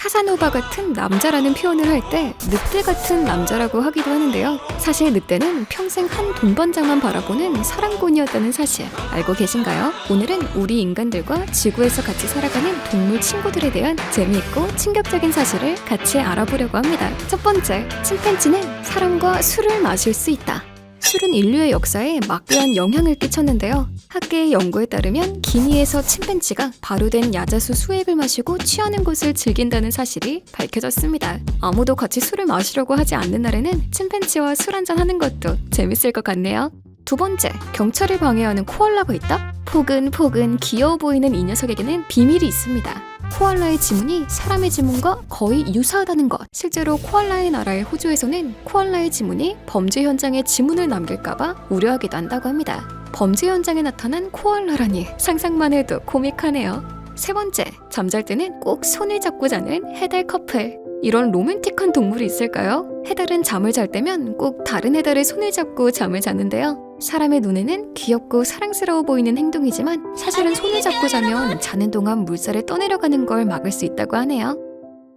카사노바 같은 남자라는 표현을 할 때 늑대 같은 남자라고 하기도 하는데요. 사실 늑대는 평생 한 동반자만 바라보는 사랑꾼이었다는 사실 알고 계신가요? 오늘은 우리 인간들과 지구에서 같이 살아가는 동물 친구들에 대한 재미있고 충격적인 사실을 같이 알아보려고 합니다. 첫 번째, 침팬지는 사람과 술을 마실 수 있다. 술은 인류의 역사에 막대한 영향을 끼쳤는데요. 학계의 연구에 따르면 기니에서 침팬지가 발효된 야자수 수액을 마시고 취하는 것을 즐긴다는 사실이 밝혀졌습니다. 아무도 같이 술을 마시려고 하지 않는 날에는 침팬지와 술 한잔 하는 것도 재밌을 것 같네요. 두 번째, 경찰을 방해하는 코알라가 있다? 포근포근 귀여워 보이는 이 녀석에게는 비밀이 있습니다. 코알라의 지문이 사람의 지문과 거의 유사하다는 것. 실제로 코알라의 나라의 호주에서는 코알라의 지문이 범죄 현장에 지문을 남길까봐 우려하기도 한다고 합니다. 범죄 현장에 나타난 코알라라니 상상만 해도 코믹하네요. 세 번째, 잠잘 때는 꼭 손을 잡고 자는 해달 커플. 이런 로맨틱한 동물이 있을까요? 해달은 잠을 잘 때면 꼭 다른 해달의 손을 잡고 잠을 자는데요. 사람의 눈에는 귀엽고 사랑스러워 보이는 행동이지만 사실은 손을 잡고 자면 자는 동안 물살에 떠내려가는 걸 막을 수 있다고 하네요.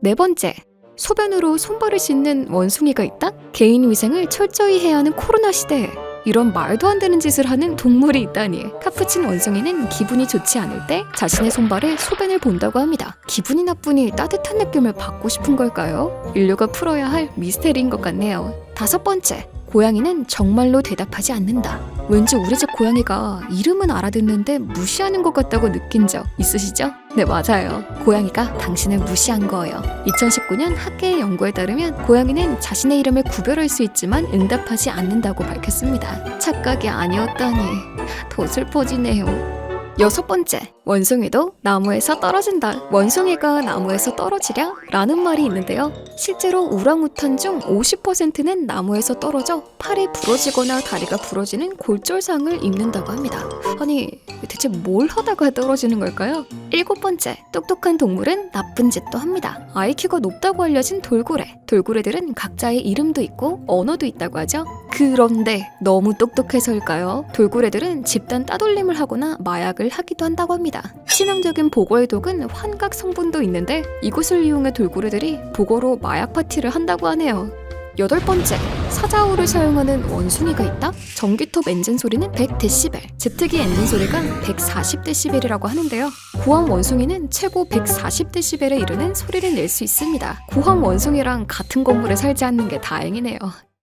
네 번째, 소변으로 손발을 씻는 원숭이가 있다? 개인 위생을 철저히 해야 하는 코로나 시대에 이런 말도 안 되는 짓을 하는 동물이 있다니. 카푸친 원숭이는 기분이 좋지 않을 때 자신의 손발에 소변을 본다고 합니다. 기분이 나쁘니 따뜻한 느낌을 받고 싶은 걸까요? 인류가 풀어야 할 미스테리인 것 같네요. 다섯 번째, 고양이는 정말로 대답하지 않는다. 왠지 우리 집 고양이가 이름은 알아듣는데 무시하는 것 같다고 느낀 적 있으시죠? 네, 맞아요. 고양이가 당신을 무시한 거예요. 2019년 학계의 연구에 따르면 고양이는 자신의 이름을 구별할 수 있지만 응답하지 않는다고 밝혔습니다. 착각이 아니었다니 더 슬퍼지네요. 여섯 번째, 원숭이도 나무에서 떨어진다. 원숭이가 나무에서 떨어지랴? 라는 말이 있는데요. 실제로 우랑우탄 중 50%는 나무에서 떨어져 팔이 부러지거나 다리가 부러지는 골절상을 입는다고 합니다. 아니, 대체 뭘 하다가 떨어지는 걸까요? 일곱 번째, 똑똑한 동물은 나쁜 짓도 합니다. IQ가 높다고 알려진 돌고래. 돌고래들은 각자의 이름도 있고 언어도 있다고 하죠. 그런데 너무 똑똑해서일까요? 돌고래들은 집단 따돌림을 하거나 마약을 하기도 한다고 합니다. 치명적인 보거의 독은 환각 성분도 있는데 이것을 이용해 돌고래들이 보거로 마약 파티를 한다고 하네요. 여덟 번째, 사자우를 사용하는 원숭이가 있다? 전기톱 엔진 소리는 100dB, 제트기 엔진 소리가 140dB이라고 하는데요. 고함 원숭이는 최고 140dB에 이르는 소리를 낼 수 있습니다. 고함 원숭이랑 같은 건물에 살지 않는 게 다행이네요.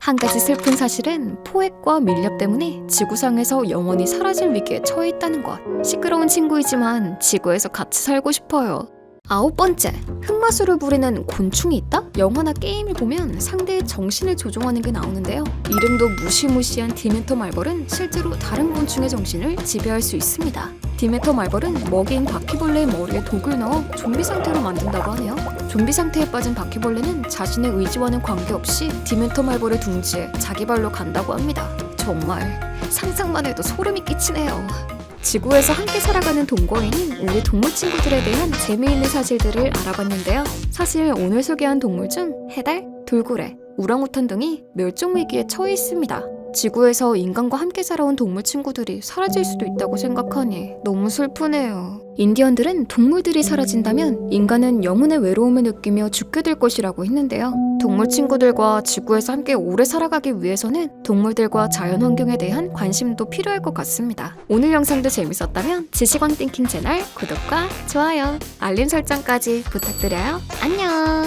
한 가지 슬픈 사실은 포획과 밀렵 때문에 지구상에서 영원히 사라질 위기에 처해 있다는 것. 시끄러운 친구이지만 지구에서 같이 살고 싶어요. 아홉 번째, 흑마술을 부리는 곤충이 있다? 영화나 게임을 보면 상대의 정신을 조종하는 게 나오는데요. 이름도 무시무시한 디멘터 말벌은 실제로 다른 곤충의 정신을 지배할 수 있습니다. 디멘터 말벌은 먹이인 바퀴벌레의 머리에 독을 넣어 좀비 상태로 만든다고 하네요. 좀비 상태에 빠진 바퀴벌레는 자신의 의지와는 관계없이 디멘터 말벌의 둥지에 자기 발로 간다고 합니다. 정말 상상만 해도 소름이 끼치네요. 지구에서 함께 살아가는 동거인인 우리 동물 친구들에 대한 재미있는 사실들을 알아봤는데요. 사실 오늘 소개한 동물 중 해달, 돌고래, 우랑우탄 등이 멸종 위기에 처해 있습니다. 지구에서 인간과 함께 살아온 동물 친구들이 사라질 수도 있다고 생각하니 너무 슬프네요. 인디언들은 동물들이 사라진다면 인간은 영혼의 외로움을 느끼며 죽게 될 것이라고 했는데요. 동물 친구들과 지구에서 함께 오래 살아가기 위해서는 동물들과 자연환경에 대한 관심도 필요할 것 같습니다. 오늘 영상도 재밌었다면 지식왕 띵킹 채널 구독과 좋아요, 알림 설정까지 부탁드려요. 안녕!